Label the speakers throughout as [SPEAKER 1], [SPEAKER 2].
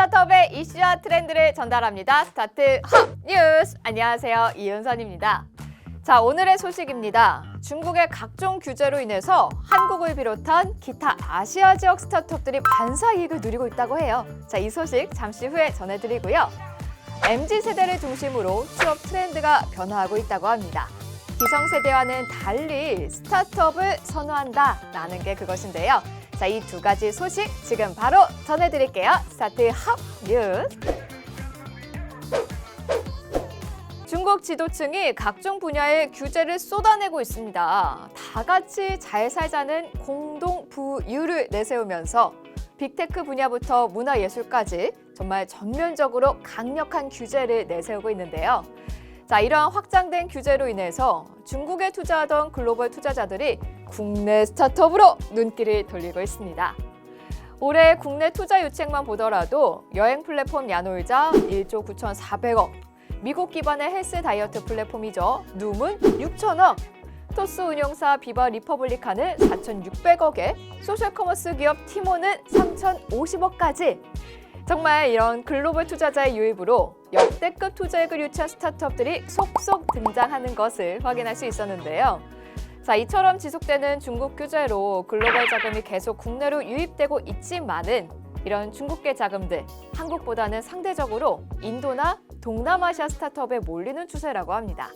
[SPEAKER 1] 스타트업의 이슈와 트렌드를 전달합니다. 스타트 핫 뉴스! 안녕하세요, 이은선입니다. 자, 오늘의 소식입니다. 중국의 각종 규제로 인해서 한국을 비롯한 기타 아시아 지역 스타트업들이 반사 이익을 누리고 있다고 해요. 자, 이 소식 잠시 후에 전해드리고요. MZ세대를 중심으로 취업 트렌드가 변화하고 있다고 합니다. 기성세대와는 달리 스타트업을 선호한다라는 게 그것인데요. 자, 이 두 가지 소식 지금 바로 전해드릴게요. 스타트 핫 뉴스! 중국 지도층이 각종 분야의 규제를 쏟아내고 있습니다. 다 같이 잘 살자는 공동 부유를 내세우면서 빅테크 분야부터 문화예술까지 정말 전면적으로 강력한 규제를 내세우고 있는데요. 자, 이러한 확장된 규제로 인해서 중국에 투자하던 글로벌 투자자들이 국내 스타트업으로 눈길을 돌리고 있습니다. 올해 국내 투자 유책만 보더라도 여행 플랫폼 야놀자 1조 9,400억, 미국 기반의 헬스 다이어트 플랫폼이죠. 눔은 6천억, 토스 운용사 비바 리퍼블리카는 4,600억에 소셜 커머스 기업 티모는 3,050억까지 정말 이런 글로벌 투자자의 유입으로 역대급 투자액을 유치한 스타트업들이 속속 등장하는 것을 확인할 수 있었는데요. 자, 이처럼 지속되는 중국 규제로 글로벌 자금이 계속 국내로 유입되고 있지만은 이런 중국계 자금들, 한국보다는 상대적으로 인도나 동남아시아 스타트업에 몰리는 추세라고 합니다.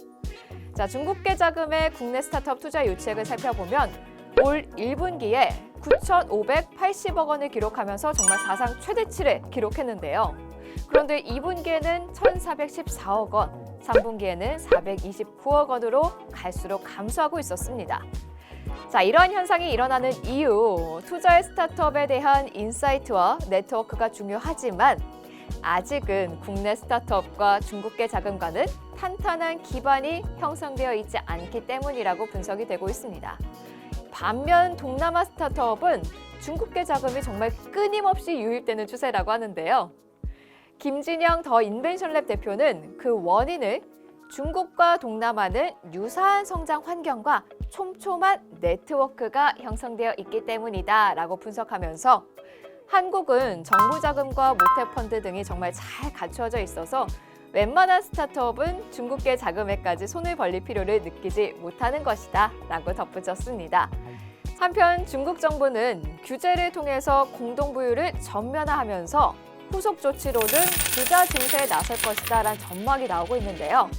[SPEAKER 1] 자, 중국계 자금의 국내 스타트업 투자 유치액을 살펴보면 올 1분기에 9,580억 원을 기록하면서 정말 사상 최대치를 기록했는데요. 그런데 2분기에는 1,414억 원, 3분기에는 429억 원으로 갈수록 감소하고 있었습니다. 자, 이러한 현상이 일어나는 이유, 투자의 스타트업에 대한 인사이트와 네트워크가 중요하지만 아직은 국내 스타트업과 중국계 자금과는 탄탄한 기반이 형성되어 있지 않기 때문이라고 분석이 되고 있습니다. 반면 동남아 스타트업은 중국계 자금이 정말 끊임없이 유입되는 추세라고 하는데요. 김진영 더 인벤션랩 대표는 그 원인을 중국과 동남아는 유사한 성장 환경과 촘촘한 네트워크가 형성되어 있기 때문이다라고 분석하면서 한국은 정부 자금과 모태펀드 등이 정말 잘 갖추어져 있어서 웬만한 스타트업은 중국계 자금에까지 손을 벌릴 필요를 느끼지 못하는 것이다 라고 덧붙였습니다. 한편 중국 정부는 규제를 통해서 공동부유를 전면화하면서 후속 조치로는 투자 증세에 나설 것이다 라는 전망이 나오고 있는데요.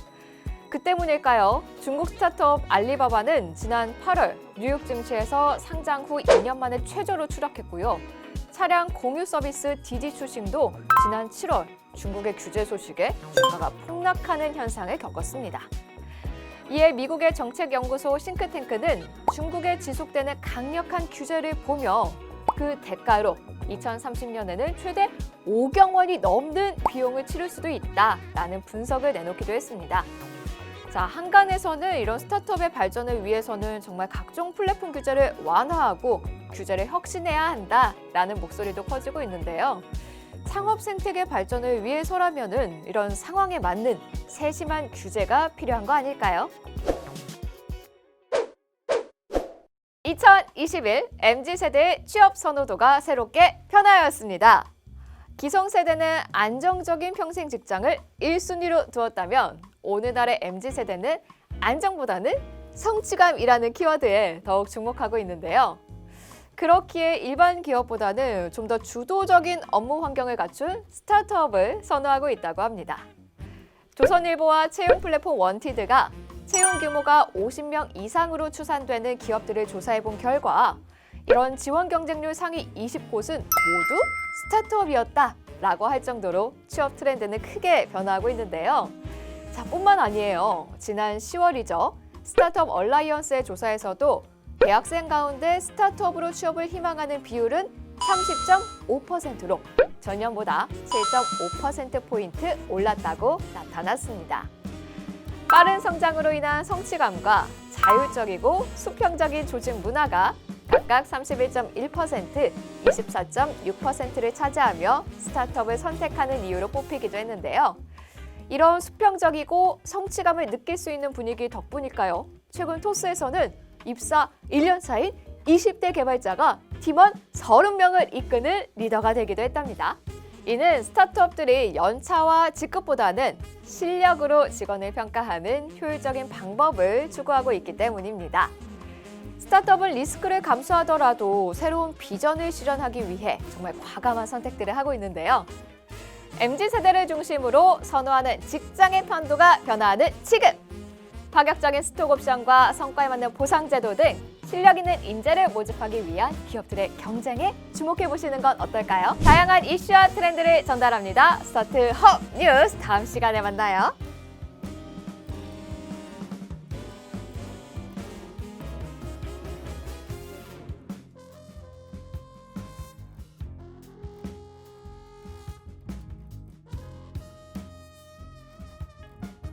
[SPEAKER 1] 그 때문일까요? 중국 스타트업 알리바바는 지난 8월 뉴욕 증시에서 상장 후 2년 만에 최저로 추락했고요. 차량 공유 서비스 디디 추심도 지난 7월 중국의 규제 소식에 주가가 폭락하는 현상을 겪었습니다. 이에 미국의 정책연구소 싱크탱크는 중국에 지속되는 강력한 규제를 보며 그 대가로 2030년에는 최대 5경 원이 넘는 비용을 치를 수도 있다라는 분석을 내놓기도 했습니다. 자, 한간에서는 이런 스타트업의 발전을 위해서는 정말 각종 플랫폼 규제를 완화하고 규제를 혁신해야 한다라는 목소리도 커지고 있는데요. 창업 생태계 발전을 위해서라면은 이런 상황에 맞는 세심한 규제가 필요한 거 아닐까요? 2021 MZ세대의 취업 선호도가 새롭게 변화하였습니다. 기성세대는 안정적인 평생 직장을 1순위로 두었다면 오늘날의 MZ세대는 안정보다는 성취감이라는 키워드에 더욱 주목하고 있는데요. 그렇기에 일반 기업보다는 좀 더 주도적인 업무 환경을 갖춘 스타트업을 선호하고 있다고 합니다. 조선일보와 채용 플랫폼 원티드가 채용 규모가 50명 이상으로 추산되는 기업들을 조사해본 결과 이런 지원 경쟁률 상위 20곳은 모두 스타트업이었다라고 할 정도로 취업 트렌드는 크게 변화하고 있는데요. 자, 뿐만 아니에요. 지난 10월이죠. 스타트업 얼라이언스의 조사에서도 대학생 가운데 스타트업으로 취업을 희망하는 비율은 30.5%로 전년보다 7.5%포인트 올랐다고 나타났습니다. 빠른 성장으로 인한 성취감과 자율적이고 수평적인 조직 문화가 각각 31.1%, 24.6%를 차지하며 스타트업을 선택하는 이유로 뽑히기도 했는데요. 이런 수평적이고 성취감을 느낄 수 있는 분위기 덕분일까요? 최근 토스에서는 입사 1년 차인 20대 개발자가 팀원 30명을 이끄는 리더가 되기도 했답니다. 이는 스타트업들이 연차와 직급보다는 실력으로 직원을 평가하는 효율적인 방법을 추구하고 있기 때문입니다. 스타트업은 리스크를 감수하더라도 새로운 비전을 실현하기 위해 정말 과감한 선택들을 하고 있는데요. MZ세대를 중심으로 선호하는 직장의 편도가 변화하는 지금! 파격적인 스톡옵션과 성과에 맞는 보상제도 등 실력 있는 인재를 모집하기 위한 기업들의 경쟁에 주목해보시는 건 어떨까요? 다양한 이슈와 트렌드를 전달합니다. 스타트업 뉴스 다음 시간에 만나요.